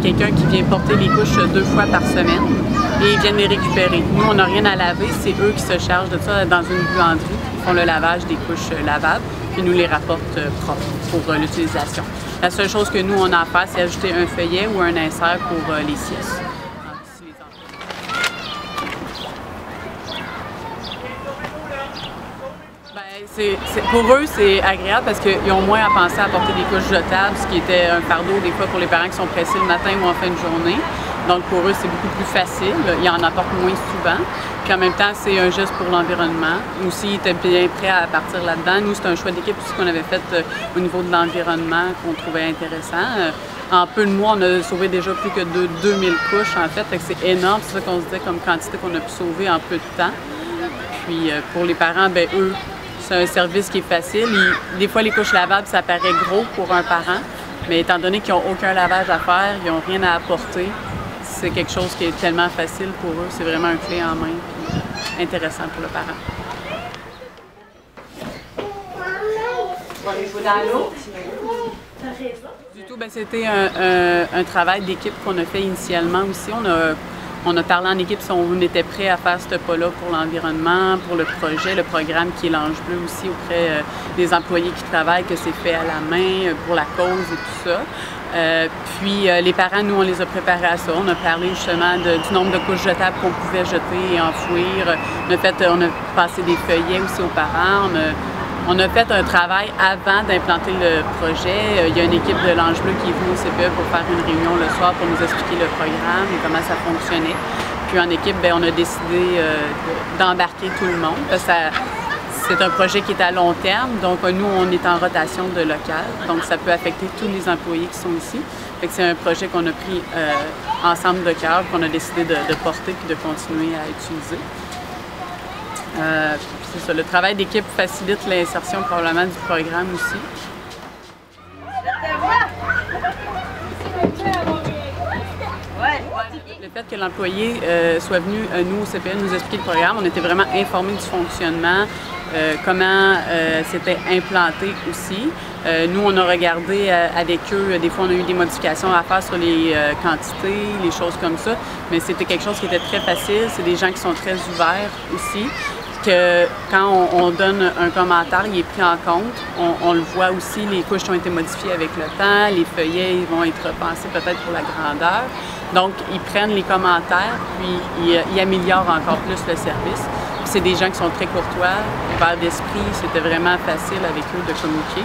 quelqu'un qui vient porter les couches 2 fois par semaine et ils viennent les récupérer. Nous, on n'a rien à laver, c'est eux qui se chargent de ça dans une buanderie. Ils font le lavage des couches lavables puis nous les rapportent propres pour l'utilisation. La seule chose que nous, on a à faire, c'est ajouter un feuillet ou un insert pour les siestes. Pour eux, c'est agréable parce qu'ils ont moins à penser à porter des couches jetables, ce qui était un fardeau des fois pour les parents qui sont pressés le matin ou en fin de journée. Donc pour eux, c'est beaucoup plus facile. Ils en apportent moins souvent. Puis en même temps, c'est un geste pour l'environnement. Nous aussi, ils étaient bien prêts à partir là-dedans. Nous, c'est un choix d'équipe aussi qu'on avait fait au niveau de l'environnement qu'on trouvait intéressant. En peu de mois, on a sauvé déjà plus que 2000 couches en fait. Fait que c'est énorme, c'est ça qu'on se disait comme quantité qu'on a pu sauver en peu de temps. Puis pour les parents, ben eux, c'est un service qui est facile. Des fois, les couches lavables, ça paraît gros pour un parent, mais étant donné qu'ils n'ont aucun lavage à faire, ils n'ont rien à apporter, c'est quelque chose qui est tellement facile pour eux. C'est vraiment un clé en main, puis intéressant pour le parent. On va aller jouer dans l'eau. Du tout, ben, c'était un travail d'équipe qu'on a fait initialement aussi. On a parlé en équipe si on était prêt à faire ce pas-là pour l'environnement, pour le projet, le programme qui est l'Ange bleu aussi auprès des employés qui travaillent, que c'est fait à la main pour la cause et tout ça. Puis les parents, nous, on les a préparés à ça. On a parlé justement du nombre de couches jetables qu'on pouvait jeter et enfouir. On a passé des feuillets aussi aux parents. On a fait un travail avant d'implanter le projet. Il y a une équipe de l'Ange bleu qui est venue au CPE pour faire une réunion le soir pour nous expliquer le programme et comment ça fonctionnait. Puis en équipe, bien, on a décidé d'embarquer tout le monde. C'est un projet qui est à long terme, donc nous, on est en rotation de local, donc ça peut affecter tous les employés qui sont ici. C'est un projet qu'on a pris ensemble de cœur, qu'on a décidé de porter puis de continuer à utiliser. C'est ça, le travail d'équipe facilite l'insertion probablement du programme aussi. Le fait que l'employé soit venu, nous, au CPE, nous expliquer le programme, on était vraiment informés du fonctionnement, comment c'était implanté aussi. Nous, on a regardé avec eux, des fois on a eu des modifications à faire sur les quantités, les choses comme ça, mais c'était quelque chose qui était très facile. C'est des gens qui sont très ouverts aussi. Que quand on donne un commentaire, il est pris en compte. On le voit aussi, les couches ont été modifiées avec le temps, les feuillets vont être repensés peut-être pour la grandeur. Donc, ils prennent les commentaires, puis ils améliorent encore plus le service. C'est des gens qui sont très courtois, ouverts d'esprit, c'était vraiment facile avec eux de communiquer.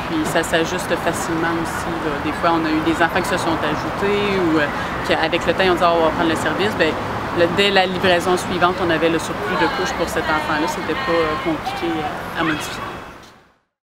Puis ça s'ajuste facilement aussi. Là. Des fois, on a eu des enfants qui se sont ajoutés ou qu'avec le temps, on dit oh, on va prendre le service. Bien, dès la livraison suivante, on avait le surplus de couches pour cet enfant-là. C'était pas compliqué à modifier.